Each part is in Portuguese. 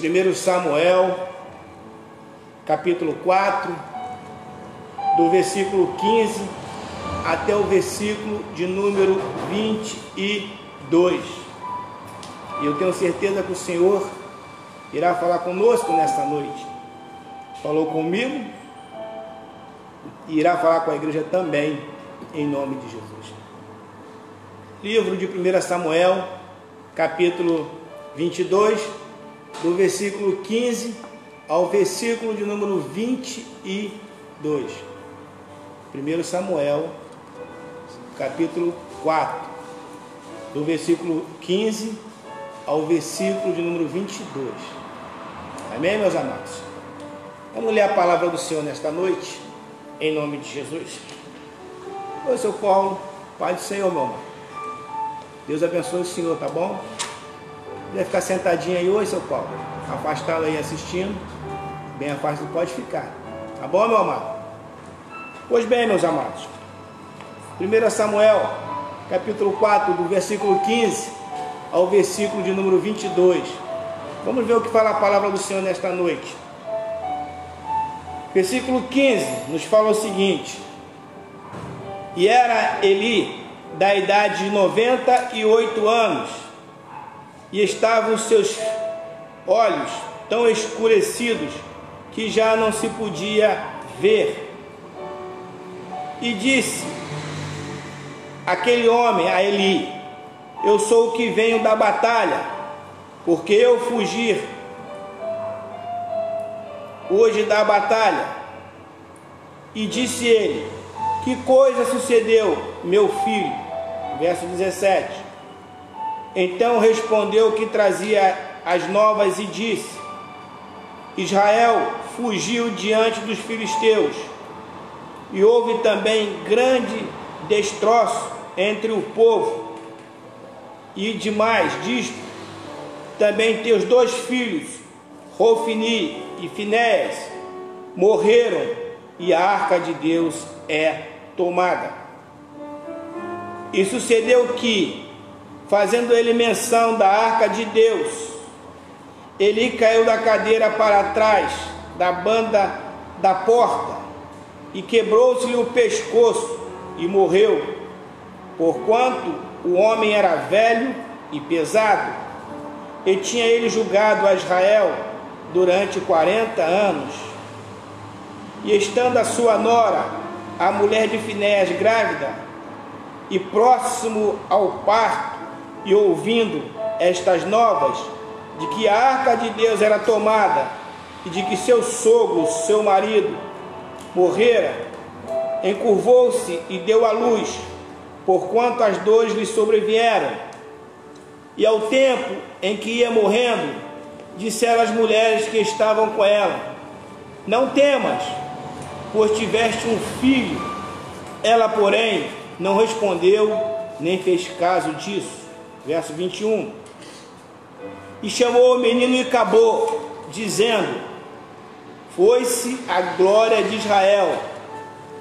1 Samuel, capítulo 4, do versículo 15 até o versículo de número 22. E eu tenho certeza que o Senhor irá falar conosco nesta noite. Falou comigo e irá falar com a igreja também, em nome de Jesus. Livro de 1 Samuel, capítulo 22, do versículo 15 ao versículo de número 22. 1 Samuel, capítulo 4, do versículo 15 ao versículo de número 22. Amém, meus amados? Vamos ler a palavra do Senhor nesta noite, em nome de Jesus. Oi, seu Paulo, Pai do Senhor, meu irmão. Deus abençoe o Senhor, tá bom? Deve ficar sentadinho aí hoje, seu Paulo. Afastado aí assistindo. Bem afastado pode ficar. Tá bom, meu amado? Pois bem, meus amados. 1 Samuel, capítulo 4, do versículo 15 ao versículo de número 22. Vamos ver o que fala a palavra do Senhor nesta noite. Versículo 15 nos fala o seguinte: E era Eli da idade de 98 anos, e estavam os seus olhos tão escurecidos que já não se podia ver. E disse aquele homem a Eli: Eu sou o que venho da batalha, porque eu fugir hoje da batalha. E disse ele: Que coisa sucedeu, meu filho? Verso 17. Então respondeu que trazia as novas e disse: Israel fugiu diante dos filisteus, e houve também grande destroço entre o povo. E demais disto, também teus dois filhos, Hofni e Finéias, morreram, e a arca de Deus é tomada. E sucedeu que, fazendo ele menção da arca de Deus, ele caiu da cadeira para trás da banda da porta, e quebrou-se-lhe o pescoço, e morreu, porquanto o homem era velho e pesado, e tinha ele julgado a Israel durante 40 anos. E estando a sua nora, a mulher de Finéias, grávida, e próximo ao parto, e ouvindo estas novas, de que a arca de Deus era tomada, e de que seu sogro, seu marido, morrera, encurvou-se e deu à luz, porquanto as dores lhe sobrevieram. E ao tempo em que ia morrendo, disseram as mulheres que estavam com ela: Não temas, pois tiveste um filho. Ela, porém, não respondeu, nem fez caso disso. Verso 21. E chamou o menino e acabou, dizendo: Foi-se a glória de Israel,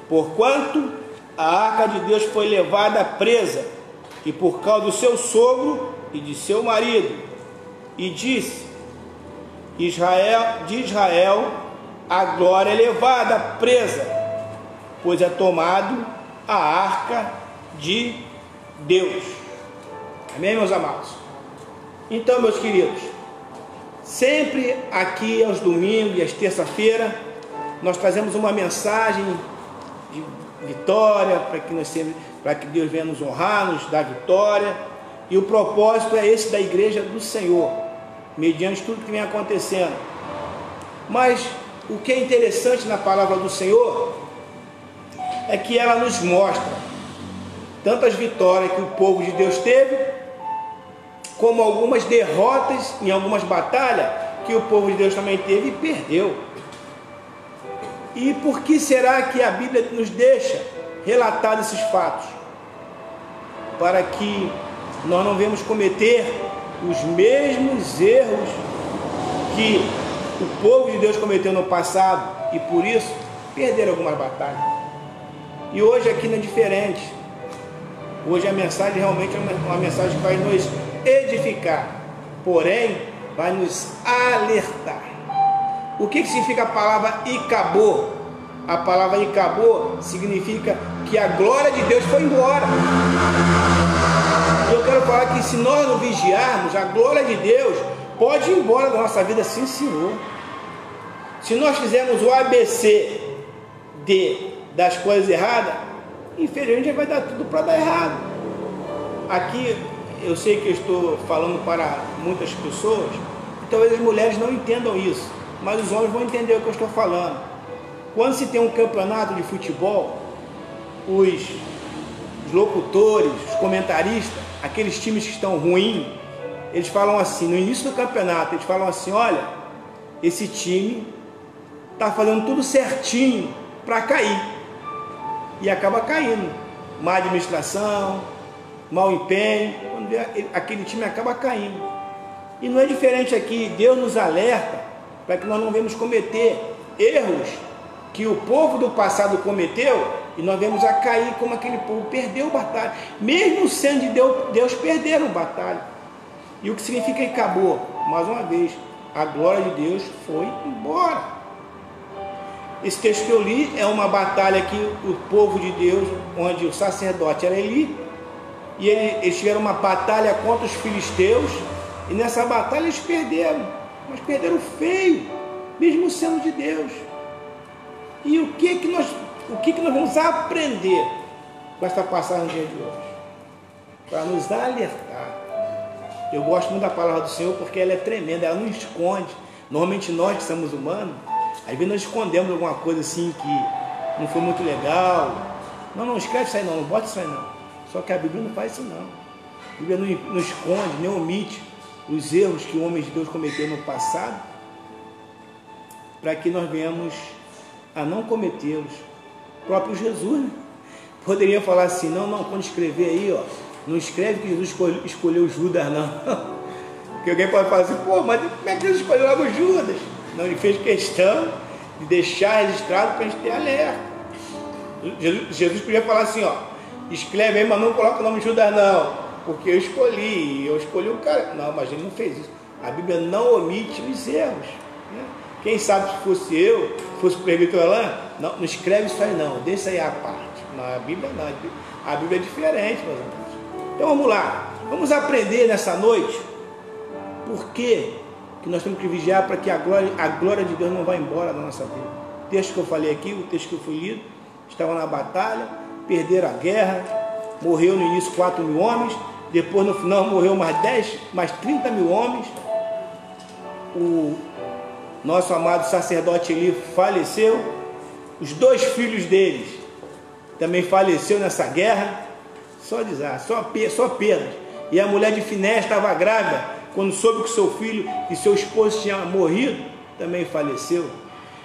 porquanto a arca de Deus foi levada presa, e por causa do seu sogro e de seu marido. E disse: de Israel a glória é levada presa, pois é tomado a arca de Deus. Amém, meus amados? Então, meus queridos, sempre aqui aos domingos e às terça-feiras, nós trazemos uma mensagem de vitória, para que Deus venha nos honrar, nos dar vitória. E o propósito é esse da igreja do Senhor, mediante tudo que vem acontecendo. Mas o que é interessante na palavra do Senhor é que ela nos mostra tanto as vitórias que o povo de Deus teve, como algumas derrotas em algumas batalhas que o povo de Deus também teve e perdeu. E por que será que a Bíblia nos deixa relatar esses fatos? Para que nós não venhamos cometer os mesmos erros que o povo de Deus cometeu no passado, e por isso perderam algumas batalhas. E hoje aqui não é diferente. Hoje a mensagem realmente é uma mensagem que vai nos edificar. Porém, vai nos alertar. O que significa a palavra Icabô? A palavra Icabô significa que a glória de Deus foi embora. Eu quero falar que se nós não vigiarmos, a glória de Deus pode ir embora da nossa vida, sim, Senhor. Se nós fizermos o ABC das coisas erradas, infelizmente vai dar tudo para dar errado. Aqui eu sei que eu estou falando para muitas pessoas, e talvez as mulheres não entendam isso, mas os homens vão entender o que eu estou falando. Quando se tem um campeonato de futebol, os locutores, os comentaristas, aqueles times que estão ruins, eles falam assim, no início do campeonato, eles falam assim: olha, esse time está fazendo tudo certinho para cair, e acaba caindo. Má administração, mau empenho, quando aquele time acaba caindo. E não é diferente aqui. Deus nos alerta para que nós não venhamos cometer erros que o povo do passado cometeu, e nós vemos a cair como aquele povo perdeu batalha, mesmo sendo de Deus, perderam batalha. E o que significa que acabou? Mais uma vez, a glória de Deus foi embora. Esse texto que eu li é uma batalha que o povo de Deus, onde o sacerdote era Eli, e eles tiveram uma batalha contra os filisteus, e nessa batalha eles perderam, mas perderam feio, mesmo sendo de Deus. E o que nós vamos aprender com esta passagem no dia de hoje? Para nos alertar. Eu gosto muito da palavra do Senhor porque ela é tremenda, ela não esconde. Normalmente nós que somos humanos, às vezes nós escondemos alguma coisa assim que não foi muito legal. Não escreve isso aí não bota isso aí não. Só que a Bíblia não faz isso não. A Bíblia não esconde, nem omite os erros que o homem de Deus cometeu no passado, para que nós venhamos a não cometê-los. O próprio Jesus, né, poderia falar assim: não, quando escrever aí, ó, não escreve que Jesus escolheu Judas, não. Porque alguém pode falar assim: pô, mas como é que Jesus escolheu logo Judas? Não, ele fez questão de deixar registrado para a gente ter alerta. Jesus podia falar assim: ó, escreve aí, mas não coloca o nome de Judas não, porque eu escolhi o cara. Não, mas ele não fez isso. A Bíblia não omite os erros, né? Quem sabe se fosse eu, fosse o presbítero lá, não escreve isso aí não, deixa aí a parte. Não, a Bíblia não, a Bíblia é diferente, meus amigos. Então vamos lá, vamos aprender nessa noite por que nós temos que vigiar para que a glória de Deus não vá embora da nossa vida. O texto que eu falei aqui, o texto que eu fui lido, estavam na batalha, perderam a guerra, morreu no início 4.000 homens, depois no final morreu mais 30.000 homens. O nosso amado sacerdote Eli faleceu, os 2 filhos deles também faleceram nessa guerra, só desastre, só perdas. E a mulher de Finés estava grávida, quando soube que seu filho e seu esposo tinham morrido, também faleceu.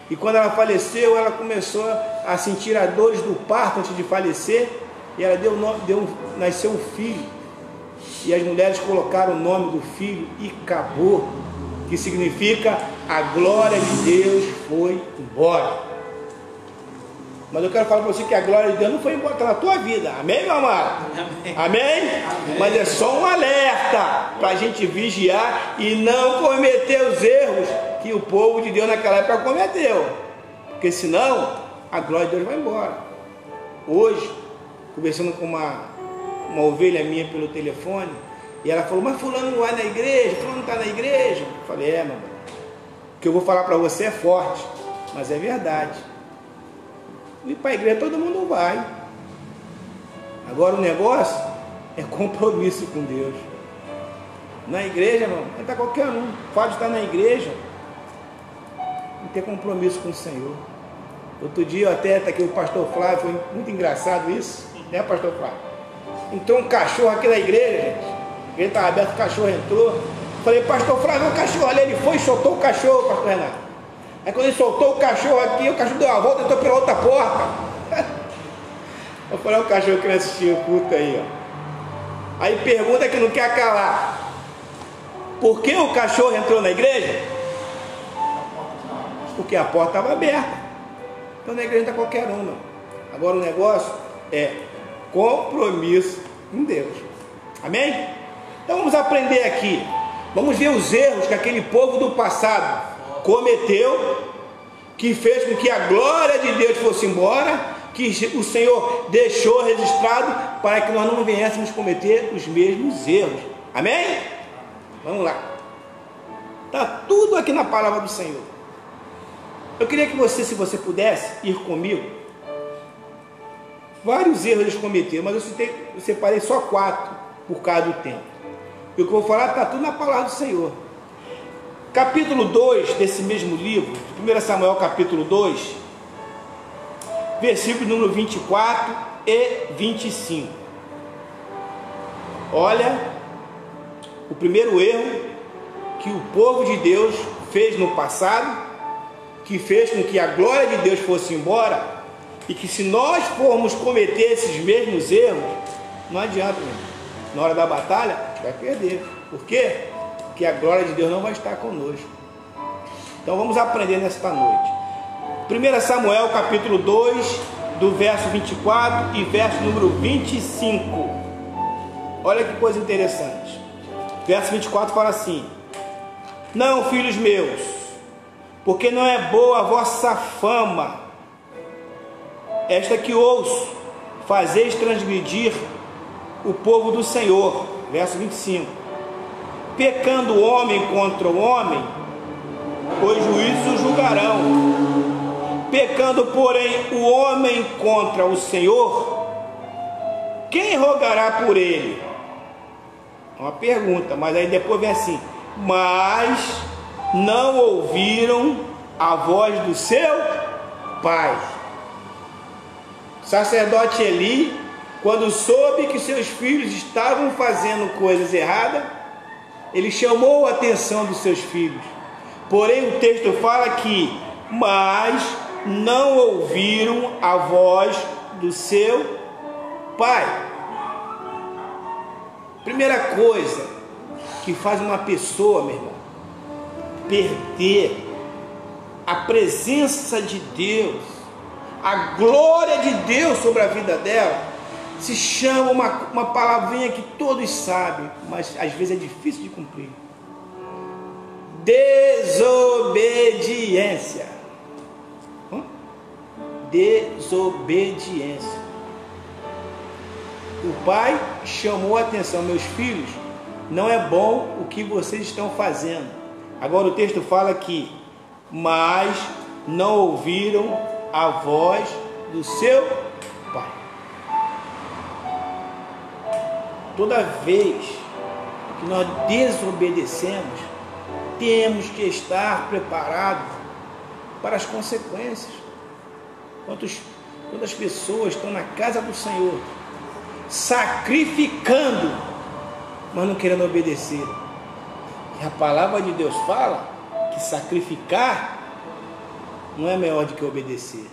E quando ela faleceu, ela começou a sentir as dores do parto antes de falecer, e ela nasceu um filho, e as mulheres colocaram o nome do filho Icabô, que significa a glória de Deus foi embora. Mas eu quero falar para você que a glória de Deus não foi embora, está na tua vida. Amém, meu amado? Amém. Amém? Mas é só um alerta para a gente vigiar e não cometer os erros que o povo de Deus naquela época cometeu, porque senão a glória de Deus vai embora. Hoje, conversando com uma ovelha minha pelo telefone, e ela falou: mas fulano não vai na igreja, fulano não está na igreja. Eu falei: meu irmão, o que eu vou falar para você é forte, mas é verdade. E para a igreja todo mundo vai. Agora o negócio é compromisso com Deus. Na igreja, irmão, está qualquer um. O fato de estar na igreja não ter compromisso com o Senhor. Outro dia até está aqui o pastor Flávio, foi muito engraçado isso, né, pastor Flávio? Entrou um cachorro aqui na igreja, gente. A igreja estava aberta, o cachorro entrou. Falei: pastor Flávio, o cachorro ali. Ele foi e soltou o cachorro, pastor Renato. Aí quando ele soltou o cachorro aqui, o cachorro deu uma volta e entrou pela outra porta. Eu falei: o cachorro que assistiu o culto aí, ó. Aí pergunta que não quer calar: por que o cachorro entrou na igreja? Porque a porta estava aberta. Então na igreja não está qualquer um, não. Agora o negócio é compromisso com Deus. Amém? Então vamos aprender aqui. Vamos ver os erros que aquele povo do passado cometeu, que fez com que a glória de Deus fosse embora, que o Senhor deixou registrado para que nós não viéssemos cometer os mesmos erros. Amém? Vamos lá. Está tudo aqui na palavra do Senhor. Eu queria que você, se você pudesse ir comigo, vários erros eles cometeram, mas eu separei só 4 por causa do tempo. E o que eu vou falar está tudo na palavra do Senhor. Capítulo 2 desse mesmo livro, 1 Samuel capítulo 2, versículo número 24 e 25. Olha o primeiro erro que o povo de Deus fez no passado, que fez com que a glória de Deus fosse embora, e que se nós formos cometer esses mesmos erros, não adianta, meu irmão. Na hora da batalha, a gente vai perder. Por quê? Porque a glória de Deus não vai estar conosco. Então vamos aprender nesta noite. 1 Samuel capítulo 2, do verso 24 e verso número 25. Olha que coisa interessante. Verso 24 fala assim: não, filhos meus, porque não é boa a vossa fama, esta que ouço, fazeis transgredir o povo do Senhor. Verso 25: pecando o homem contra o homem, os juízes o julgarão. Pecando, porém, o homem contra o Senhor, quem rogará por ele? Uma pergunta, mas aí depois vem assim: mas não ouviram a voz do seu pai. O sacerdote Eli, quando soube que seus filhos estavam fazendo coisas erradas, ele chamou a atenção dos seus filhos. Porém o texto fala que mas não ouviram a voz do seu pai. Primeira coisa que faz uma pessoa, meu irmão, perder a presença de Deus, a glória de Deus sobre a vida dela, se chama uma palavrinha que todos sabem, mas às vezes é difícil de cumprir: desobediência. Desobediência. O pai chamou a atenção: meus filhos, não é bom o que vocês estão fazendo. Agora o texto fala que mas não ouviram a voz do seu pai. Toda vez que nós desobedecemos, temos que estar preparados para as consequências. Quantas pessoas estão na casa do Senhor, sacrificando, mas não querendo obedecer? E a palavra de Deus fala que sacrificar não é melhor do que obedecer.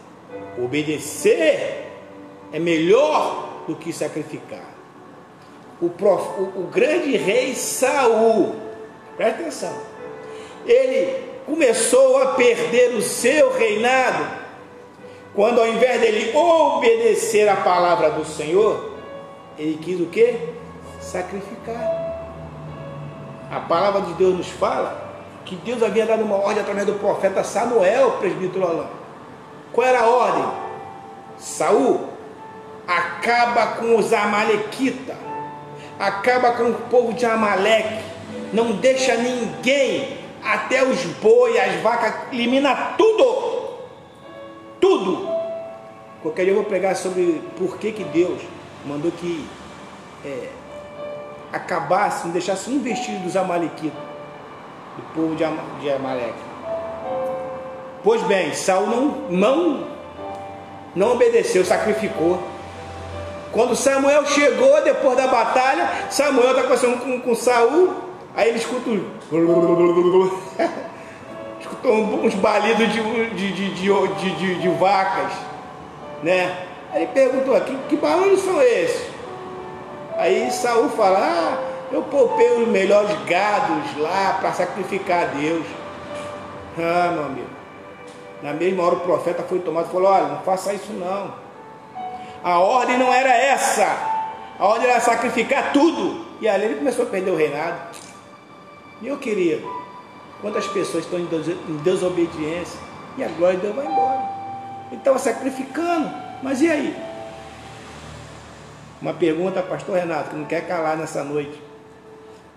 Obedecer é melhor do que sacrificar. O grande rei Saul, presta atenção, ele começou a perder o seu reinado quando, ao invés dele obedecer a palavra do Senhor, ele quis o quê? Sacrificar. A palavra de Deus nos fala que Deus havia dado uma ordem através do profeta Samuel, presbítero Alain. Qual era a ordem? Saul, acaba com os amalequitas, acaba com o povo de Amaleque, não deixa ninguém, até os boi, as vacas, elimina tudo. Tudo. Qualquer dia eu vou pregar sobre por que Deus mandou que acabasse, não deixasse um vestígio dos amalequitas, do povo de Amaleque. Pois bem, Saul não obedeceu, sacrificou. Quando Samuel chegou, depois da batalha, Samuel está conversando com Saul, aí ele escuta uns balidos de vacas, né? Aí ele perguntou: que barulhos são esses? Aí Saul fala: eu poupei os melhores gados lá para sacrificar a Deus. Meu amigo, na mesma hora o profeta foi tomado e falou: olha, não faça isso não. A ordem não era essa. A ordem era sacrificar tudo. E ali ele começou a perder o reinado. Meu querido, quantas pessoas estão em desobediência e a glória de Deus vai embora. Ele estava sacrificando, mas e aí? Uma pergunta, pastor Renato, que não quer calar nessa noite.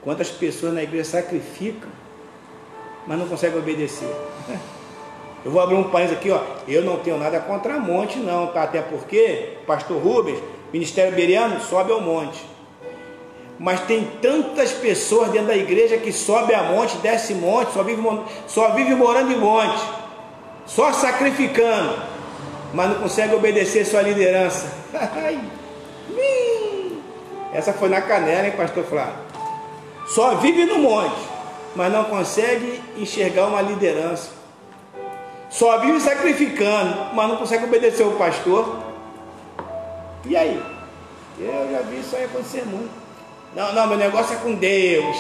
Quantas pessoas na igreja sacrificam, mas não conseguem obedecer? Eu vou abrir um parênteses aqui, ó. Eu não tenho nada contra monte, não, tá? Até porque, pastor Rubens, ministério bereano, sobe ao monte. Mas tem tantas pessoas dentro da igreja que sobe a monte, desce monte, só vive morando em monte, só sacrificando, mas não consegue obedecer sua liderança. Essa foi na canela, hein, pastor Flávio? Só vive no monte, mas não consegue enxergar uma liderança. Só vive sacrificando, mas não consegue obedecer o pastor. E aí? Eu já vi isso aí acontecer muito. Não, meu negócio é com Deus.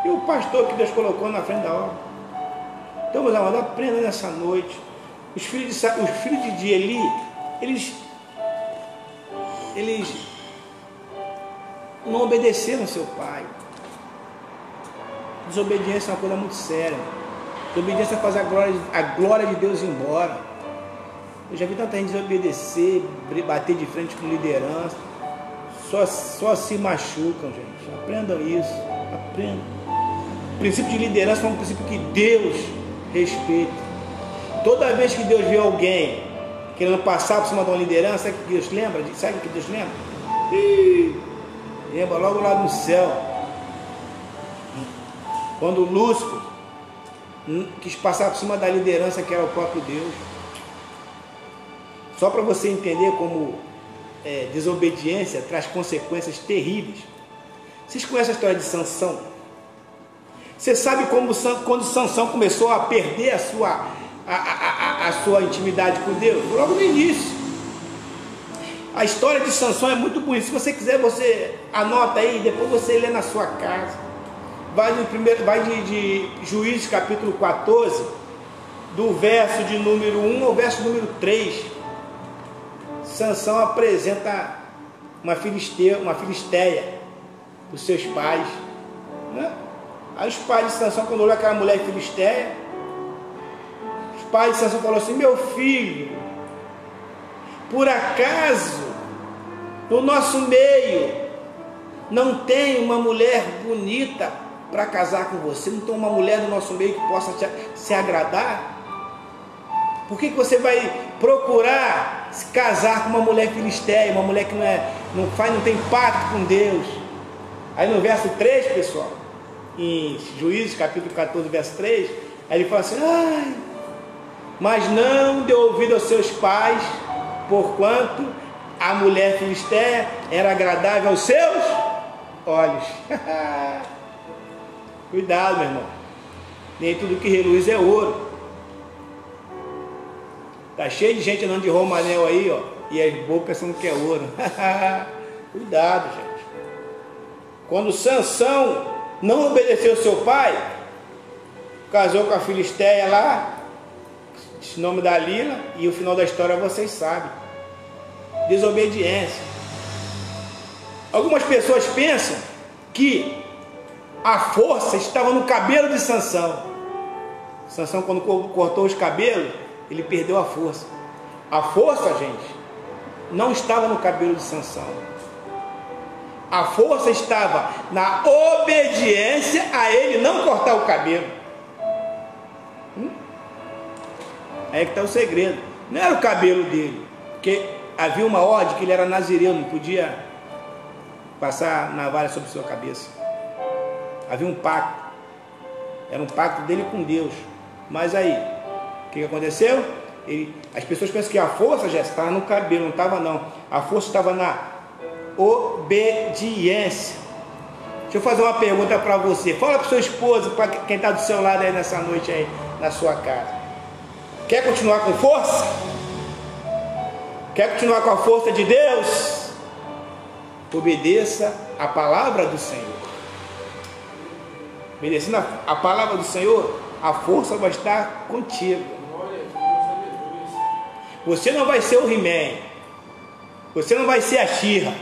E o pastor que Deus colocou na frente da obra. Então, meus amados, aprenda nessa noite. Os filhos de Eli, eles não obedeceram seu pai. Desobediência é uma coisa muito séria. Desobediência faz a glória de Deus ir embora. Eu já vi tanta gente desobedecer, bater de frente com liderança. Só se machucam, gente. Aprendam isso. Aprendam. O princípio de liderança é um princípio que Deus respeita. Toda vez que Deus vê alguém querendo passar por cima de uma liderança, sabe o que Deus lembra? Sabe o que Deus lembra? Lembra logo lá no céu. Quando Lúcifer quis passar por cima da liderança que era o próprio Deus. Só para você entender como desobediência traz consequências terríveis. Vocês conhecem a história de Sansão? Você sabe quando Sansão começou a perder a sua intimidade com Deus? Logo no início. A história de Sansão é muito bonita. Se você quiser, você anota aí, depois você lê na sua casa. Vai de Juízes capítulo 14, do verso de número 1 ao verso número 3. Sansão apresenta uma filisteia para os seus pais, né? Aí os pais de Sansão, quando olham aquela mulher filisteia, os pais de Sansão falaram assim: meu filho, por acaso no nosso meio não tem uma mulher bonita para casar com você? Não tem uma mulher no nosso meio que possa se agradar? Por que você vai procurar se casar com uma mulher filisteia, uma mulher que não tem pacto com Deus? Aí no verso 3, pessoal, em Juízes capítulo 14, verso 3, aí ele fala assim: ai, mas não deu ouvido aos seus pais, porquanto a mulher filisteia era agradável aos seus olhos. Cuidado, meu irmão, nem tudo que reluz é ouro. Tá cheio de gente andando de romanel aí, ó, e as bocas pensando que é ouro. Cuidado, gente. Quando Sansão não obedeceu seu pai, casou com a filisteia lá, esse nome da Dalila, e o final da história vocês sabem. Desobediência. Algumas pessoas pensam que a força estava no cabelo de Sansão. Sansão, quando cortou os cabelos, ele perdeu a força. A força, gente, não estava no cabelo de Sansão. A força estava na obediência a ele não cortar o cabelo. Aí que está o segredo. Não era o cabelo dele, porque havia uma ordem que ele era nazireu, não podia passar navalha sobre sua cabeça. Havia um pacto. Era um pacto dele com Deus. Mas aí, o que aconteceu? As pessoas pensam que a força já estava no cabelo. Não estava, não. A força estava na obediência. Deixa eu fazer uma pergunta para você. Fala para o seu esposo, para quem está do seu lado aí nessa noite aí, na sua casa. Quer continuar com força? Quer continuar com a força de Deus? Obedeça a palavra do Senhor. Obedecendo a palavra do Senhor, a força vai estar contigo. Você não vai ser o He-Man, você não vai ser a She-Ra,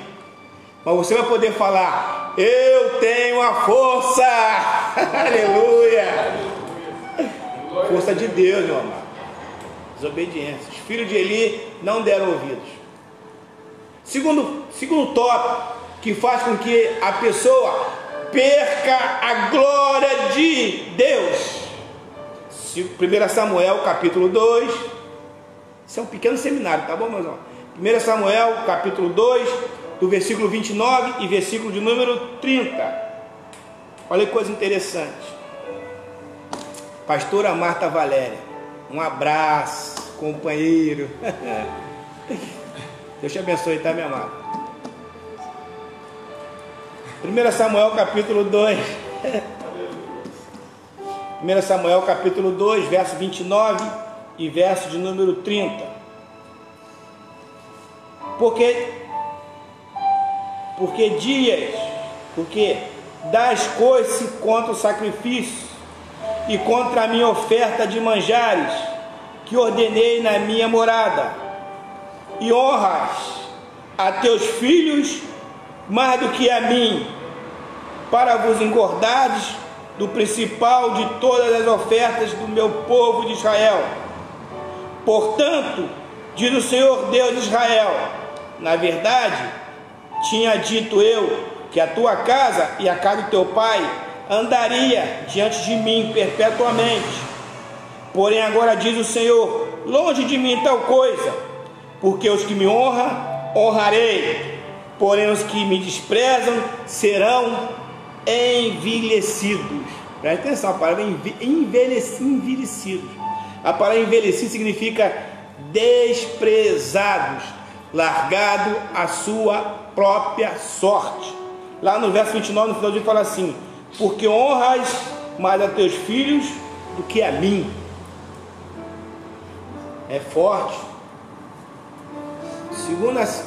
mas você vai poder falar: eu tenho a força. Aleluia! Força de Deus, meu amado. Desobediência. Os filhos de Eli não deram ouvidos. Segundo tópico, que faz com que a pessoa perca a glória de Deus. 1 Samuel, capítulo 2. Isso é um pequeno seminário, tá bom, meus irmãos? 1 Samuel, capítulo 2, do versículo 29 e versículo de número 30. Olha que coisa interessante. Pastora Marta Valéria, um abraço, companheiro. Deus te abençoe, tá, minha amada? 1 Samuel capítulo 2. 1 Samuel capítulo 2, verso 29 e verso de número 30. Porque das coisas contra o sacrifício e contra a minha oferta de manjares que ordenei na minha morada, e honras a teus filhos mais do que a mim, para vos engordares do principal de todas as ofertas do meu povo de Israel. Portanto, diz o Senhor Deus de Israel, na verdade, tinha dito eu que a tua casa e a casa do teu pai andaria diante de mim perpetuamente. Porém agora diz o Senhor, longe de mim tal coisa, porque os que me honram, honrarei, porém os que me desprezam serão envelhecidos. Presta atenção, a palavra envelhecidos. A palavra envelhecido significa desprezados, largado à sua própria sorte. Lá no verso 29, no finalzinho, fala assim: porque honras mais a teus filhos do que a mim. É forte.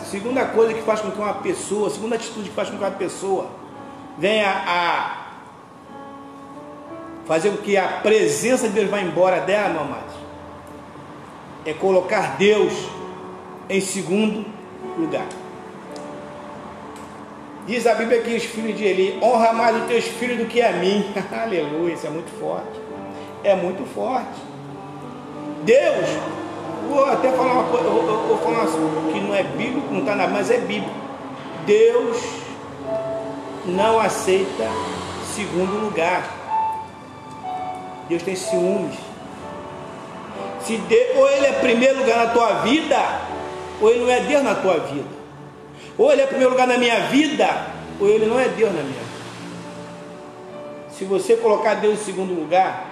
Segunda coisa que faz com que uma pessoa, segunda atitude que faz com que uma pessoa venha a fazer com que a presença de Deus vá embora dela, meu amado, é colocar Deus em segundo lugar. Diz a Bíblia que os filhos de Eli, honra mais os teus filhos do que a mim. Aleluia, isso é muito forte. É muito forte. Deus, vou até falar uma coisa, vou falar que não é bíblico, não está na, mas é bíblico. Deus não aceita segundo lugar. Deus tem ciúmes. Ou ele é primeiro lugar na tua vida, ou ele não é Deus na tua vida. Ou ele é primeiro lugar na minha vida, ou ele não é Deus na minha vida. Se você colocar Deus em segundo lugar,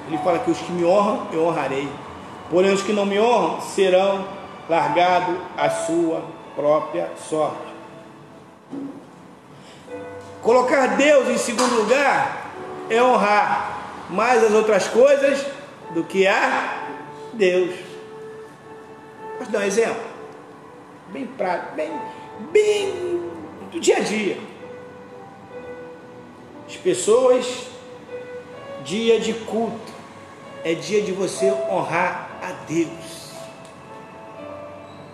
ele fala que os que me honram, eu honrarei. Porém os que não me honram serão largados à sua própria sorte. Colocar Deus em segundo lugar é honrar mais as outras coisas do que a Deus. Posso dar um exemplo? Bem prático, bem do dia a dia. As pessoas, dia de culto, é dia de você honrar a Deus.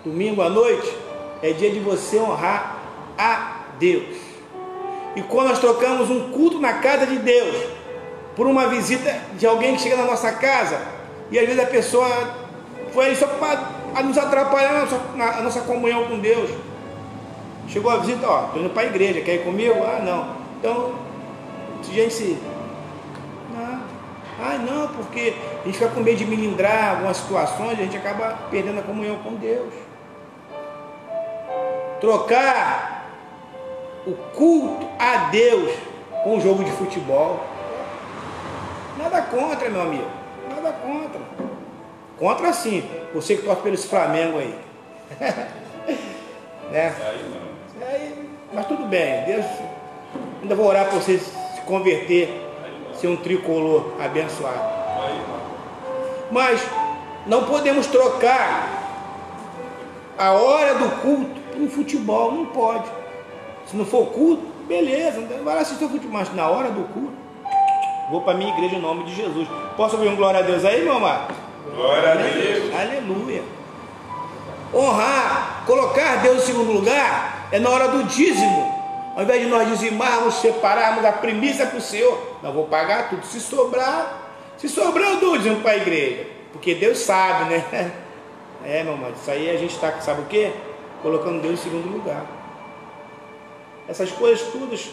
Domingo à noite é dia de você honrar a Deus. E quando nós trocamos um culto na casa de Deus por uma visita de alguém que chega na nossa casa, e às vezes a pessoa foi ali só para nos atrapalhar a nossa comunhão com Deus. Chegou a visita, ó, estou indo para a igreja, quer ir comigo? Ah, não. Então, se a gente não, porque a gente fica com medo de melindrar algumas situações, a gente acaba perdendo a comunhão com Deus. Trocar o culto a Deus com um jogo de futebol. Nada contra, meu amigo. Nada contra. Contra sim. Você que torce pelos Flamengo aí. Né? Mas tudo bem. Deus, ainda vou orar para você se converter, ser um tricolor abençoado. Mas não podemos trocar a hora do culto por um futebol. Não pode. Se não for culto, beleza, vai lá assistir o futebol. Mas na hora do culto, vou para a minha igreja em nome de Jesus. Posso ouvir um glória a Deus aí, meu amado? Glória a Deus. Aleluia. Honrar, colocar Deus em segundo lugar é na hora do dízimo. Ao invés de nós dizimarmos, separarmos a primícia para o Senhor, Não vou pagar tudo. Se sobrar eu dou dízimo para a igreja. Porque Deus sabe, né? Meu irmão, isso aí a gente está, sabe o quê? Colocando Deus em segundo lugar. Essas coisas todas.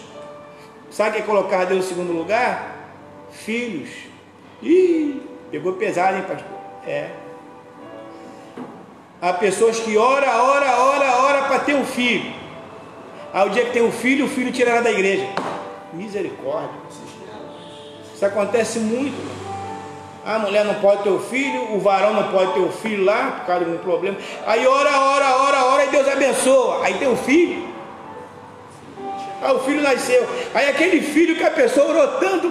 Sabe o que é colocar Deus em segundo lugar? Filhos. Ih, pegou pesado, hein, pastor? Há pessoas que ora para ter um filho. Aí o dia que tem um filho, o filho tira ela da igreja. Misericórdia. Isso acontece muito. A mulher não pode ter o filho, o varão não pode ter o filho lá, por causa de um problema. Aí ora, e Deus abençoa. Aí tem o filho. Aí o filho nasceu. Aí aquele filho que a pessoa orou tanto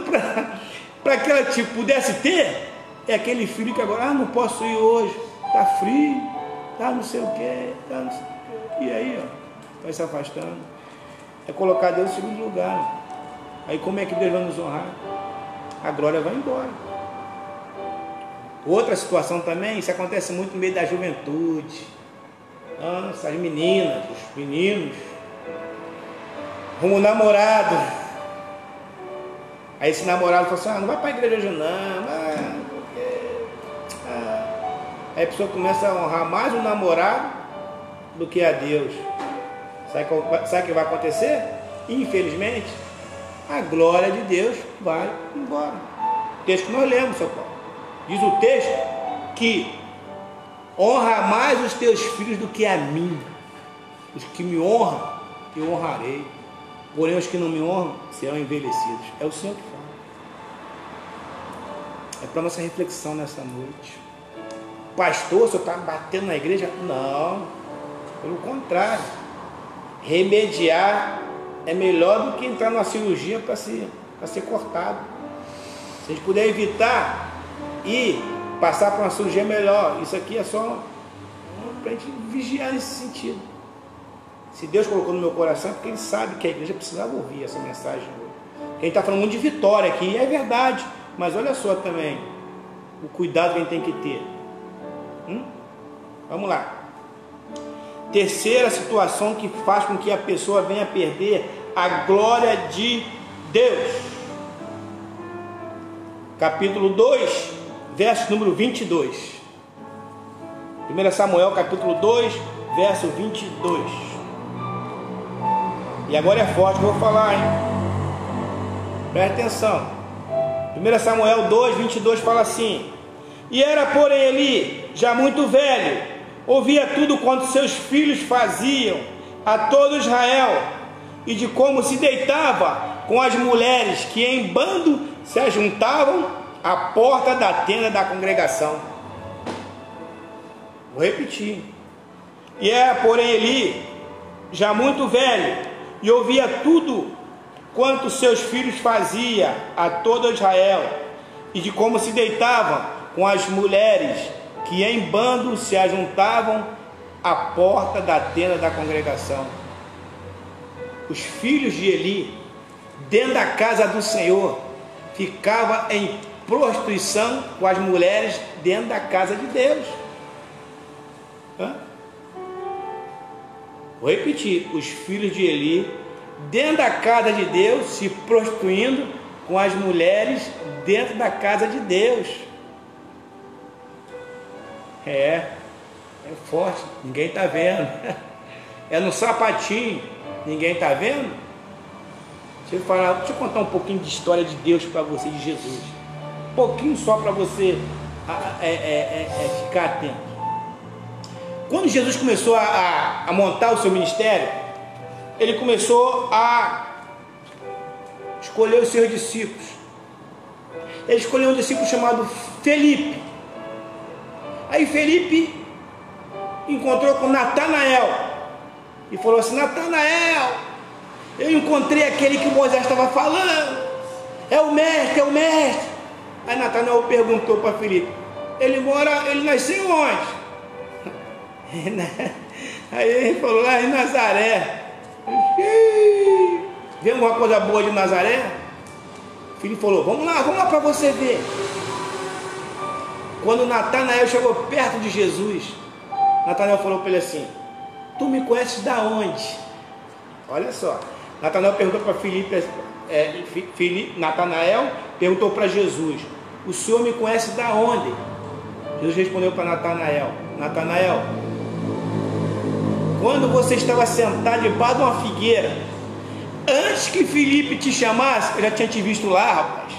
para que ela pudesse ter, é aquele filho que agora, não posso ir hoje, está frio, está não sei o que, E aí, vai se afastando. É colocar Deus em segundo lugar. Aí como é que Deus vai nos honrar? A glória vai embora. Outra situação também, isso acontece muito no meio da juventude. As meninas, os meninos, rumo namorado. Aí esse namorado fala assim, não vai para a igreja hoje não, porque... Aí a pessoa começa a honrar mais o namorado do que a Deus. Sabe o que vai acontecer? Infelizmente, a glória de Deus vai embora. O texto que nós lemos, seu Paulo. Diz o texto que honra mais os teus filhos do que a mim. Os que me honram, eu honrarei. Porém, os que não me honram serão envelhecidos. É o Senhor que fala. É para nossa reflexão nessa noite. Pastor, o senhor está batendo na igreja? Não. Pelo contrário. Remediar é melhor do que entrar numa cirurgia para ser cortado. Se a gente puder evitar e passar por uma cirurgia melhor, isso aqui é só para a gente vigiar nesse sentido. Se Deus colocou no meu coração, é porque Ele sabe que a igreja precisava ouvir essa mensagem. A gente está falando muito de vitória aqui, e é verdade, mas olha só também o cuidado que a gente tem que ter. Vamos lá. Terceira situação que faz com que a pessoa venha a perder a glória de Deus. Capítulo 2, verso número 22. 1 Samuel, capítulo 2, verso 22. E agora é forte que eu vou falar, hein? Presta atenção. 1 Samuel 2, 22 fala assim: E era, porém, Eli, já muito velho, ouvia tudo quanto seus filhos faziam a todo Israel, e de como se deitava com as mulheres que em bando se ajuntavam à porta da tenda da congregação. Vou repetir. E era, porém, Eli, já muito velho, e ouvia tudo quanto seus filhos faziam a todo Israel, e de como se deitavam com as mulheres que em bando se ajuntavam à porta da tenda da congregação. Os filhos de Eli, dentro da casa do Senhor, ficavam em prostituição com as mulheres dentro da casa de Deus. Vou repetir: os filhos de Eli, dentro da casa de Deus, se prostituindo com as mulheres dentro da casa de Deus. É forte, ninguém está vendo. É no sapatinho, ninguém está vendo. Deixa eu contar um pouquinho de história de Deus para você, de Jesus. Um pouquinho só para você ficar atento. Quando Jesus começou a montar o seu ministério, Ele começou a escolher os seus discípulos. Ele escolheu um discípulo chamado Felipe. Aí Felipe encontrou com Natanael e falou assim: Natanael, eu encontrei aquele que Moisés estava falando, é o mestre, é o mestre. Aí Natanael perguntou para Felipe: ele nasceu onde? Aí ele falou: lá em Nazaré. Vê alguma coisa boa de Nazaré? O filho falou: vamos lá para você ver. Quando Natanael chegou perto de Jesus, Natanael falou para ele assim: tu me conheces da onde? Olha só, Natanael perguntou para Felipe Natanael perguntou para Jesus: o Senhor me conhece da onde? Jesus respondeu para Natanael: Natanael, quando você estava sentado debaixo de uma figueira, antes que Filipe te chamasse, eu já tinha te visto lá, rapaz.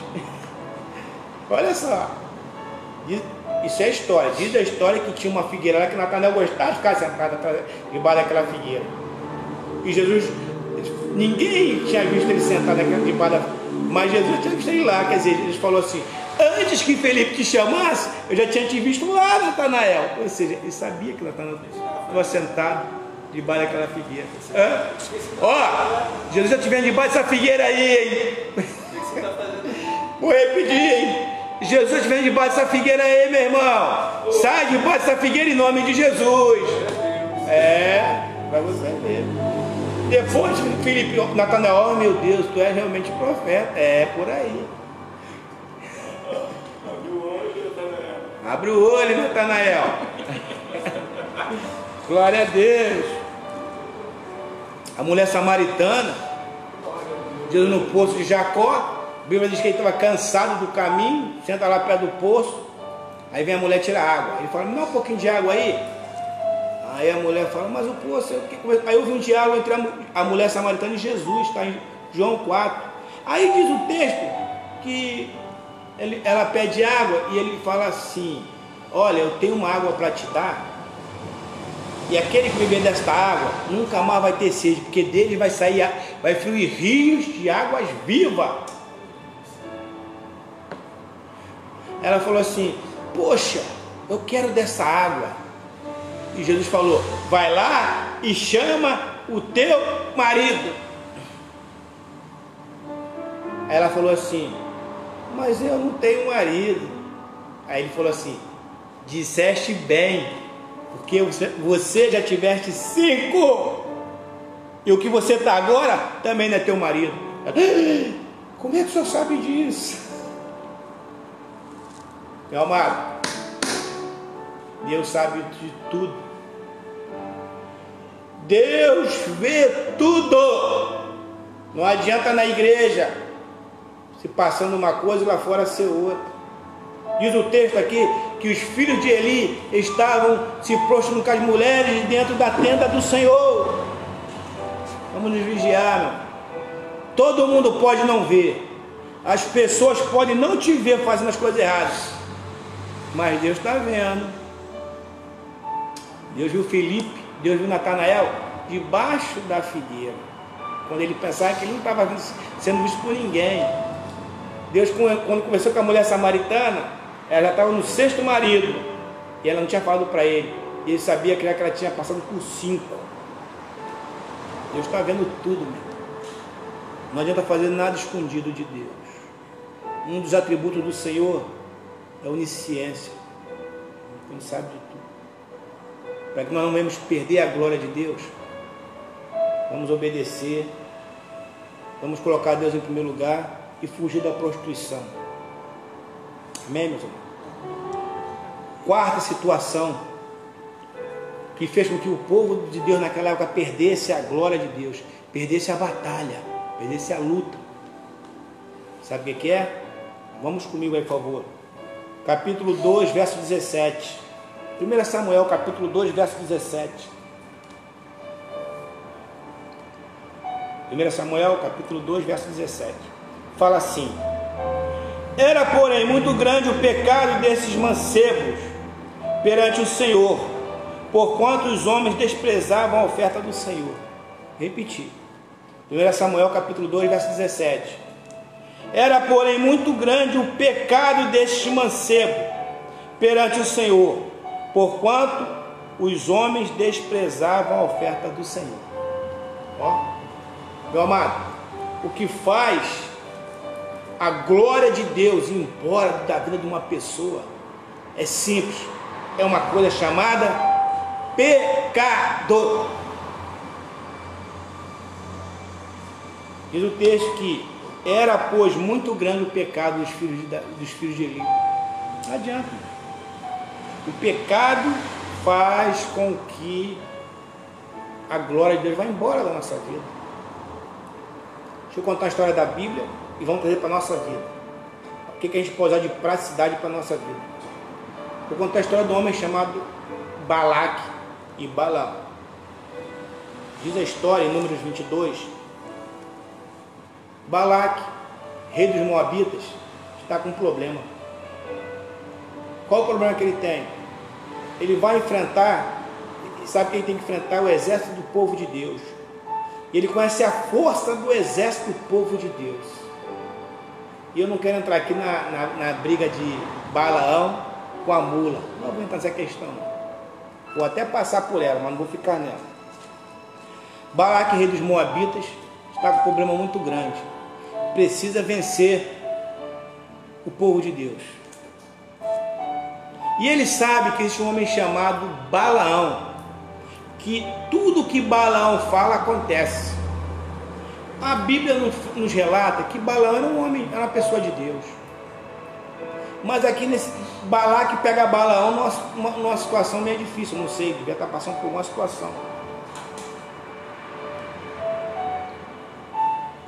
Olha só, isso é história. Diz a história que tinha uma figueira lá que Natanael gostava de ficar sentado debaixo daquela figueira. E Jesus, ninguém tinha visto ele sentado debaixo da figueira, mas Jesus tinha visto ele lá. Quer dizer, ele falou assim: antes que Felipe te chamasse, eu já tinha te visto lá, Natanael. Ou seja, ele sabia que Natanael estava sentado debaixo daquela figueira. Ó, Jesus já te vendo debaixo dessa figueira aí, hein? Vou repetir, hein? Jesus te vendo debaixo dessa figueira aí, meu irmão. Sai debaixo dessa figueira em nome de Jesus. Para você ver. Depois Felipe, Natanael: oh meu Deus, tu és realmente profeta. Por aí. Abre o olho, Natanael. Glória a Deus. A mulher samaritana, Jesus no poço de Jacó, a Bíblia diz que ele estava cansado do caminho, senta lá perto do poço. Aí vem a mulher tirar água. Ele fala: me dá um pouquinho de água aí. Aí a mulher fala: mas o poço... Aí houve um diálogo entre a mulher samaritana e Jesus, está em João 4. Aí diz o texto que ela pede água e ele fala assim: olha, eu tenho uma água para te dar, e aquele que beber desta água nunca mais vai ter sede, porque dele vai fluir rios de águas vivas. Ela falou assim: poxa, eu quero dessa água. E Jesus falou: vai lá e chama o teu marido. Ela falou assim: mas eu não tenho marido. Aí ele falou assim: disseste bem, porque você já tiveste 5, e o que você está agora também não é teu marido. Como é que o senhor sabe disso? Meu amado, Deus sabe de tudo. Deus vê tudo. Não adianta na igreja se passando uma coisa e lá fora ser outra. Diz o texto aqui que os filhos de Eli estavam se prostituindo com as mulheres dentro da tenda do Senhor. Vamos nos vigiar, meu. Todo mundo pode não ver. As pessoas podem não te ver fazendo as coisas erradas, mas Deus está vendo. Deus viu Felipe, Deus viu Natanael debaixo da figueira, quando ele pensava que ele não estava sendo visto por ninguém. Deus, quando conversou com a mulher samaritana, ela estava no 6º marido, e ela não tinha falado para ele. Ele sabia que ela tinha passado por 5. Deus está vendo tudo, meu. Não adianta fazer nada escondido de Deus. Um dos atributos do Senhor é a onisciência. Ele sabe de tudo. Para que nós não venhamos perder a glória de Deus, vamos obedecer, vamos colocar Deus em primeiro lugar e fugir da prostituição. Amém, meus irmãos? Quarta situação que fez com que o povo de Deus naquela época perdesse a glória de Deus, perdesse a batalha, perdesse a luta. Sabe o que é? Vamos comigo aí, por favor. Capítulo 2, verso 17. 1 Samuel, capítulo 2, verso 17. 1 Samuel, capítulo 2, verso 17. Fala assim: era, porém, muito grande o pecado desses mancebos perante o Senhor, porquanto os homens desprezavam a oferta do Senhor. Repetir. 1 Samuel, capítulo 2, verso 17. Era, porém, muito grande o pecado destes mancebos perante o Senhor, porquanto os homens desprezavam a oferta do Senhor. Ó, meu amado, o que faz a glória de Deus ir embora da vida de uma pessoa é simples, é uma coisa chamada pecado. Diz o texto que era, pois, muito grande o pecado dos filhos de Eli. Não adianta. O pecado faz com que a glória de Deus vá embora da nossa vida. Deixa eu contar a história da Bíblia e vamos trazer para a nossa vida. O que a gente pode usar de praticidade para a nossa vida? Vou contar a história de um homem chamado Balaque e Balaão. Diz a história em Números 22. Balaque, rei dos Moabitas, está com um problema. Qual o problema que ele tem? Ele vai enfrentar, sabe quem tem que enfrentar? O exército do povo de Deus. Ele conhece a força do exército do povo de Deus. E eu não quero entrar aqui na briga de Balaão com a mula. Não vou entrar nessa questão. Vou até passar por ela, mas não vou ficar nela. Balaque, rei dos Moabitas, está com um problema muito grande. Precisa vencer o povo de Deus. E ele sabe que existe um homem chamado Balaão, que tudo que Balaão fala acontece. A Bíblia nos relata que Balaão era um homem, era uma pessoa de Deus. Mas aqui nesse Balaque pega Balaão numa situação meio difícil, não sei, devia estar passando por uma situação.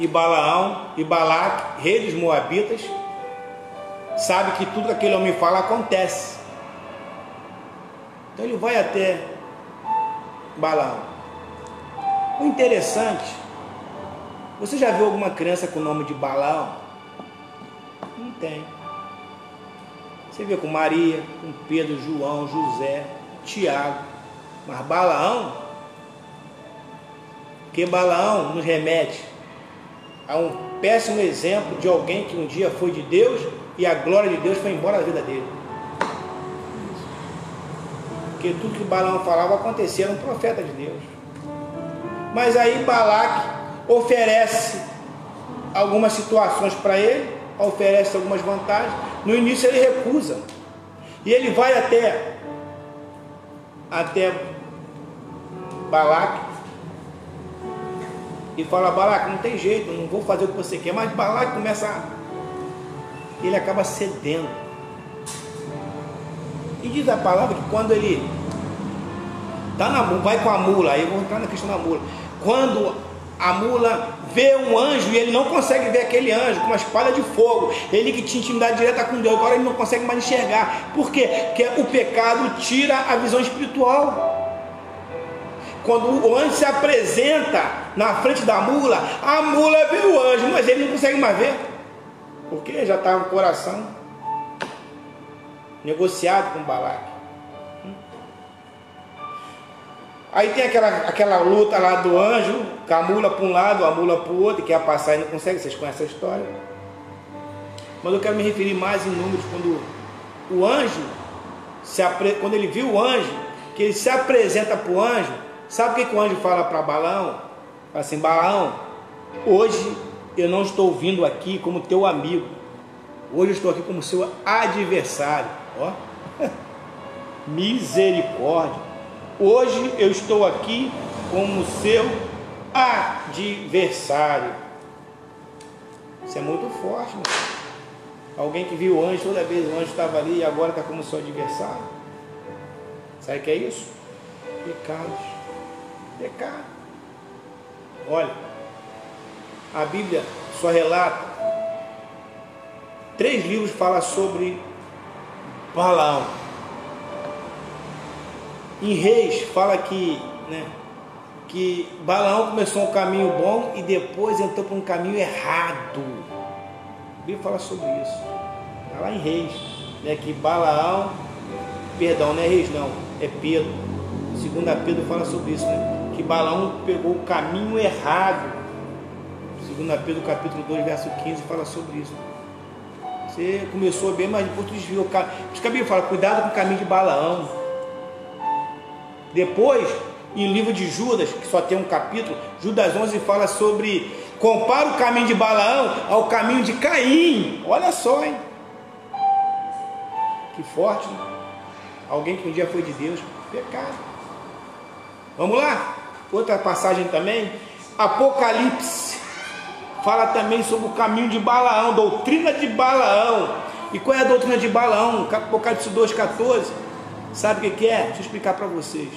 E Balaão e Balaque, rei dos Moabitas, sabe que tudo que aquele homem fala acontece. Então ele vai até Balaão. O interessante, você já viu alguma criança com o nome de Balaão? Não tem. Você vê com Maria, com Pedro, João, José, Tiago. Mas Balaão, porque Balaão nos remete a um péssimo exemplo de alguém que um dia foi de Deus e a glória de Deus foi embora da vida dele. Porque tudo que Balaão falava acontecia, era um profeta de Deus. Mas aí Balaque oferece algumas situações para ele, oferece algumas vantagens. No início ele recusa. E ele vai até Balaque e fala: Balaque, não tem jeito, não vou fazer o que você quer. Mas Balaque ele acaba cedendo. E diz a palavra que quando ele vai com a mula, aí eu vou entrar na questão da mula. Quando a mula vê um anjo e ele não consegue ver aquele anjo com uma espada de fogo, ele que tinha intimidade direta com Deus, agora ele não consegue mais enxergar. Por quê? Porque o pecado tira a visão espiritual. Quando o anjo se apresenta na frente da mula, a mula vê o anjo, mas ele não consegue mais ver, porque já estava o coração negociado com Balaque. Aí tem aquela luta lá do anjo, com a mula para um lado, a mula para o outro, e quer passar e não consegue, vocês conhecem a história. Mas eu quero me referir mais em números, quando o anjo, quando ele viu o anjo, que ele se apresenta para o anjo, sabe o que o anjo fala para Balaão? Fala assim: Balaão, hoje eu não estou vindo aqui como teu amigo, hoje eu estou aqui como seu adversário. Ó, misericórdia. Hoje eu estou aqui como seu adversário. Isso é muito forte, né? Alguém que viu o anjo, toda vez o anjo estava ali e agora está como seu adversário. Sabe o que é isso? Pecado. Olha, a Bíblia só relata 3 livros que falam sobre Balaão. Em Reis fala que Balaão começou um caminho bom e depois entrou para um caminho errado. A Bíblia fala sobre isso. Está lá em Reis, né, que Balaão, perdão, não é Reis não, é Pedro. 2 Pedro fala sobre isso, né, que Balaão pegou o caminho errado. 2 Pedro capítulo 2, verso 15 fala sobre isso. Você começou bem, mas depois tu desviou. Por isso que a Bíblia fala: cuidado com o caminho de Balaão. Depois, em livro de Judas, que só tem um capítulo, Judas 11 fala sobre, compara o caminho de Balaão ao caminho de Caim. Olha só, hein? Que forte, né? Alguém que um dia foi de Deus, pecado. Vamos lá? Outra passagem também, Apocalipse, fala também sobre o caminho de Balaão, doutrina de Balaão. E qual é a doutrina de Balaão? Apocalipse 2,14. Sabe o que é? Deixa eu explicar para vocês.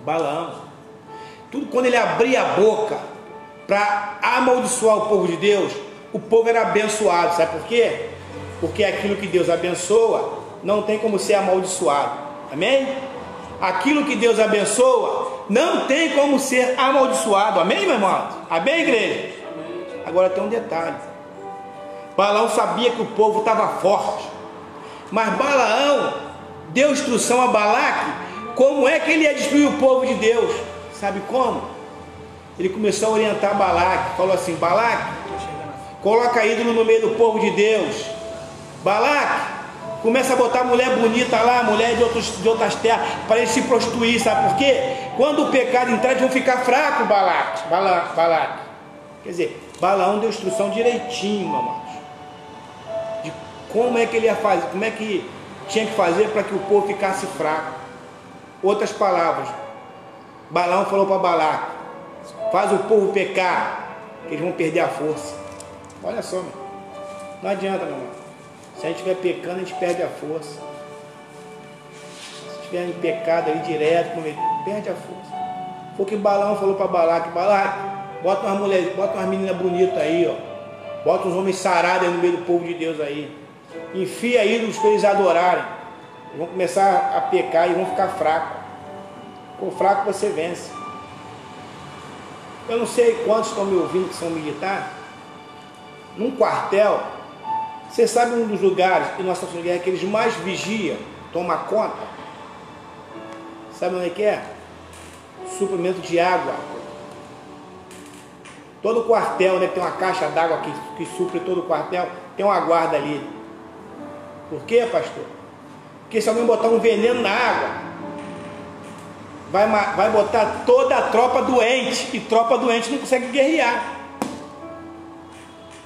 Balaão, tudo quando ele abria a boca, para amaldiçoar o povo de Deus, o povo era abençoado. Sabe por quê? Porque aquilo que Deus abençoa não tem como ser amaldiçoado. Amém? Aquilo que Deus abençoa não tem como ser amaldiçoado. Amém, meu irmão? Amém, igreja? Agora tem um detalhe. Balaão sabia que o povo estava forte, mas Balaão deu instrução a Balaque como é que ele ia destruir o povo de Deus. Sabe como? Ele começou a orientar Balaque. Falou assim: Balaque, coloca ídolo no meio do povo de Deus. Balaque, começa a botar mulher bonita lá, mulher de outras terras, para eles se prostituir. Sabe por quê? Quando o pecado entrar, eles vão ficar fracos, Balaque. Quer dizer, Balaão deu instrução direitinho, irmãos, de como é que ele ia fazer, como é que tinha que fazer para que o povo ficasse fraco. Outras palavras, Balaão falou para Balaque: faz o povo pecar, que eles vão perder a força. Olha só, meu. Não adianta, meu irmão. Se a gente estiver pecando, a gente perde a força. Se estiver em pecado ali direto, perde a força. Foi o que Balaão falou para Balaque: Balaque, bota umas mulheres, bota umas meninas bonitas aí, ó. Bota uns homens sarados no meio do povo de Deus aí. Enfia ídolos para eles adorarem. Eles vão começar a pecar e vão ficar fracos. Com fraco você vence. Eu não sei quantos estão me ouvindo que são militares. Num quartel, você sabe um dos lugares que nós estamos que eles mais vigiam, tomam conta? Sabe onde é que é? Suprimento de água. Todo quartel, né, tem uma caixa d'água que supre todo o quartel, tem uma guarda ali. Por quê, pastor? Porque se alguém botar um veneno na água, vai botar toda a tropa doente, e tropa doente não consegue guerrear.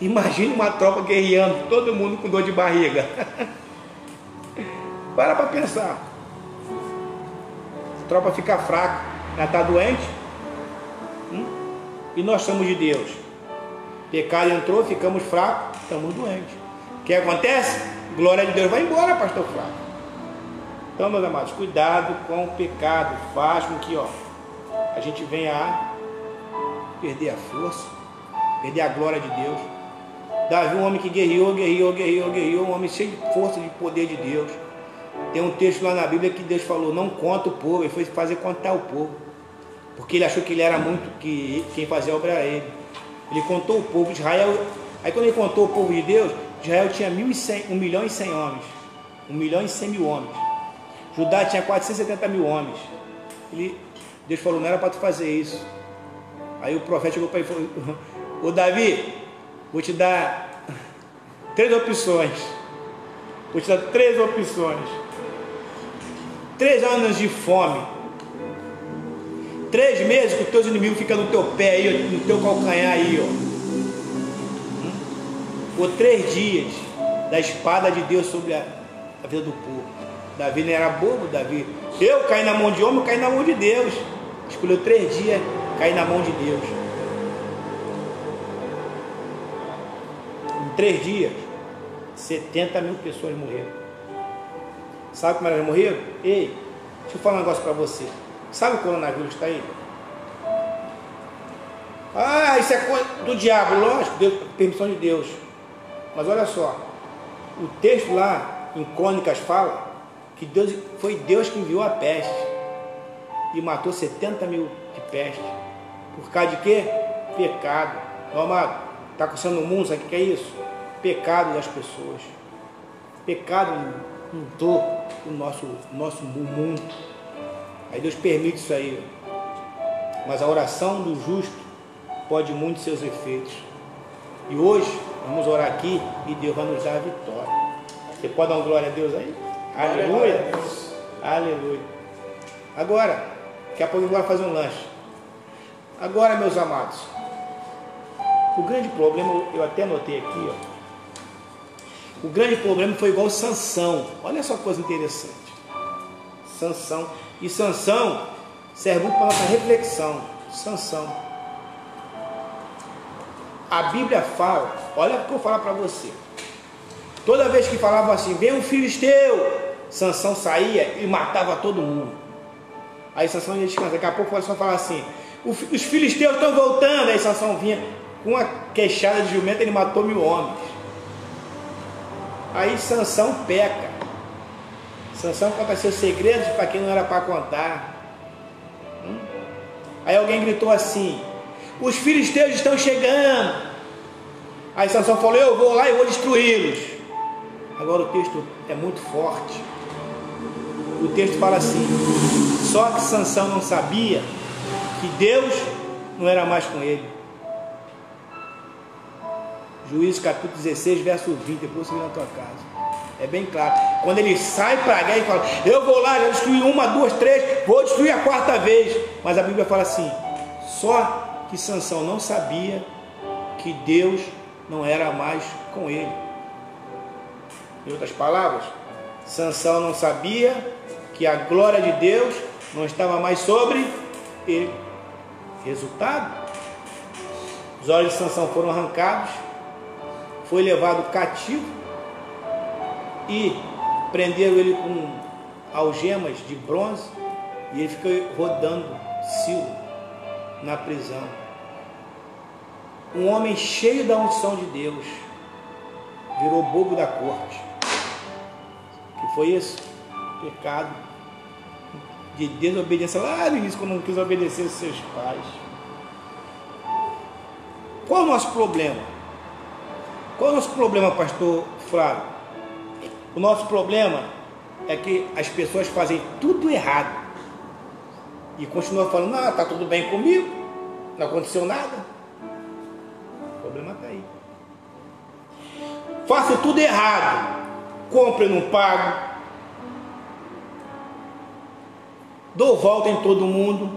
Imagine uma tropa guerreando, todo mundo com dor de barriga. Para pensar. A tropa fica fraca, ela está doente. E nós somos de Deus. Pecado entrou, ficamos fracos, estamos doentes. O que acontece? Glória de Deus vai embora, pastor fraco. Então, meus amados, cuidado com o pecado. Faz com que a gente venha a perder a força, perder a glória de Deus. Davi, um homem que guerreou, um homem cheio de força, de poder de Deus. Tem um texto lá na Bíblia que Deus falou: não conta o povo. Ele foi fazer contar o povo, porque ele achou que ele era muito, que quem fazia a obra era ele. Ele contou o povo de Israel. Aí quando ele contou o povo de Deus, Israel tinha 1.100 homens, 1.100.000 homens. Judá tinha 470.000 homens. Deus falou: não era para tu fazer isso. Aí o profeta chegou para ele e falou: ô Davi, vou te dar 3 opções. Vou te dar 3 opções. 3 anos de fome, 3 meses que os teus inimigos ficam no teu pé aí, no teu calcanhar aí, ou 3 dias da espada de Deus sobre a vida do povo. Davi não era bobo, Davi. Eu caí na mão de homem, eu caí na mão de Deus. Escolheu 3 dias, cair na mão de Deus. Em 3 dias, 70.000 pessoas morreram. Sabe como elas morreram? Ei, deixa eu falar um negócio para você. Sabe o coronavírus está aí? Ah, isso é coisa do diabo. Lógico, Deus, permissão de Deus. Mas olha só, o texto lá em Crônicas fala que foi Deus que enviou a peste e matou 70.000 de peste. Por causa de quê? Pecado. Meu amado, está acontecendo no mundo, sabe o que é isso? Pecado das pessoas. Pecado mudou o nosso mundo. Aí Deus permite isso aí. Mas a oração do justo pode muito seus efeitos. E hoje vamos orar aqui e Deus vai nos dar a vitória. Você pode dar uma glória a Deus aí? Aleluia. Aleluia. Agora, daqui a pouco eu vou fazer um lanche. Agora, meus amados, o grande problema, eu até anotei aqui, o grande problema foi igual Sansão. Olha só que coisa interessante. Sansão. E Sansão serve muito para nossa reflexão. Sansão. A Bíblia fala, olha o que eu vou falar para você. Toda vez que falava assim, vem um filisteu, Sansão saía e matava todo mundo. Aí Sansão ia descansar. Daqui a pouco vai só falar assim, Os filisteus estão voltando. Aí Sansão vinha com uma queixada de jumento, ele matou 1000 homens. Aí Sansão peca. Sansão conta seus segredos para quem não era para contar. Aí alguém gritou assim: os filisteus estão chegando. Aí Sansão falou: eu vou lá e vou destruí-los. Agora o texto é muito forte. O texto fala assim: só que Sansão não sabia que Deus não era mais com ele. Juízes capítulo 16, verso 20, depois você vê na tua casa. É bem claro. Quando ele sai para a guerra e fala: eu vou lá, já destruí 1, 2, 3, vou destruir a 4ª vez. Mas a Bíblia fala assim: só que Sansão não sabia que Deus não era mais com ele. Em outras palavras, Sansão não sabia que a glória de Deus não estava mais sobre ele. Resultado: os olhos de Sansão foram arrancados, foi levado cativo e prenderam ele com algemas de bronze, e ele ficou rodando Silo na prisão. Um homem cheio da unção de Deus virou bobo da corte. Que foi isso? Pecado de desobediência lá no início, quando não quis obedecer aos seus pais. Qual é o nosso problema? Qual é o nosso problema, pastor Flávio? O nosso problema é que as pessoas fazem tudo errado e continuam falando: ah, está tudo bem comigo, não aconteceu nada. O problema está aí. Faço tudo errado, compro e não pago, dou volta em todo mundo,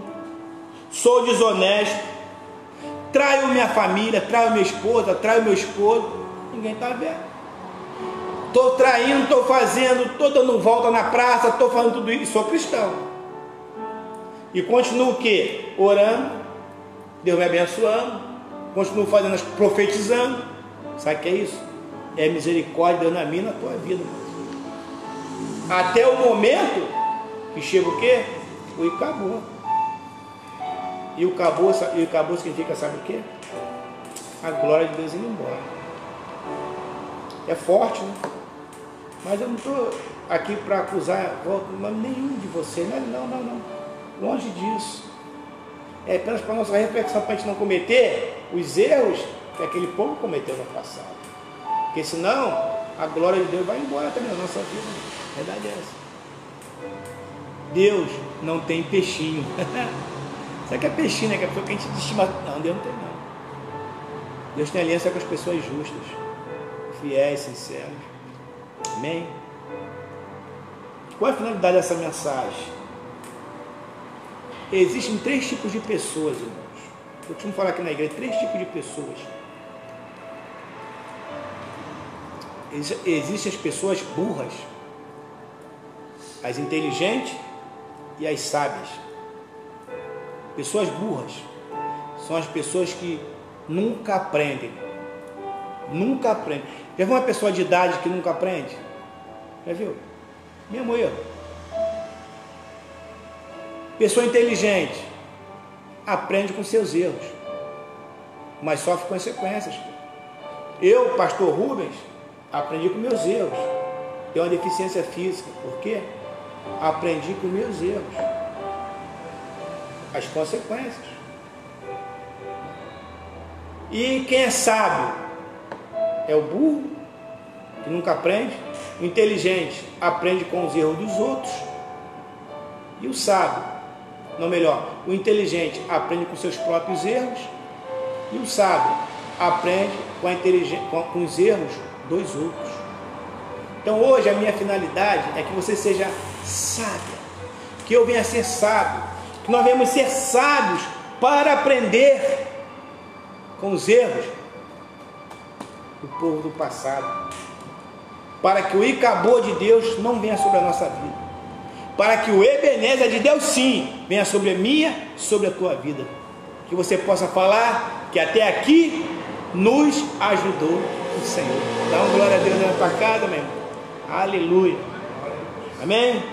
sou desonesto, traio minha família, traio minha esposa, traio meu esposo, ninguém está vendo. Estou traindo, estou fazendo, estou dando volta na praça, estou fazendo tudo isso, sou cristão. E continuo o quê? Orando, Deus me abençoando, continuo fazendo, profetizando. Sabe o que é isso? É misericórdia na minha e na tua vida. Até o momento que chega o quê? O acabou. E o acabou significa, sabe o quê? A glória de Deus indo embora. É forte, né? Mas eu não estou aqui para acusar nenhum de vocês. Não. Longe disso. É apenas para nossa reflexão, para a gente não cometer os erros que aquele povo cometeu no passado. Porque senão a glória de Deus vai embora também na nossa vida. A verdade é essa. Deus não tem peixinho. Sabe que é peixinho, né? Que é a pessoa que a gente estima. Não, Deus não tem não. Deus tem aliança com as pessoas justas, fiéis, sinceros. Amém? Qual é a finalidade dessa mensagem? Existem 3 tipos de pessoas, irmãos. Eu costumo falar aqui na igreja, 3 tipos de pessoas. Existem as pessoas burras, as inteligentes e as sábias. Pessoas burras são as pessoas que nunca aprendem. Nunca aprendem. Já viu uma pessoa de idade que nunca aprende? Já viu? Mesmo erro. Pessoa inteligente aprende com seus erros, mas sofre consequências. Eu, pastor Rubens, aprendi com meus erros. Tenho uma deficiência física. Por quê? Aprendi com meus erros. As consequências. E quem é sábio? É o burro, que nunca aprende. O inteligente aprende com os erros dos outros. E o sábio, não melhor, o inteligente aprende com seus próprios erros. E o sábio aprende com os erros dos outros. Então hoje a minha finalidade é que você seja sábio, que eu venha a ser sábio, que nós venhamos ser sábios para aprender com os erros do povo do passado, para que o Icabô de Deus não venha sobre a nossa vida, para que o Ebenezer de Deus sim venha sobre a minha, sobre a tua vida, que você possa falar que até aqui nos ajudou o Senhor. Dá uma glória a Deus na tua casa, meu irmão. Aleluia. Amém.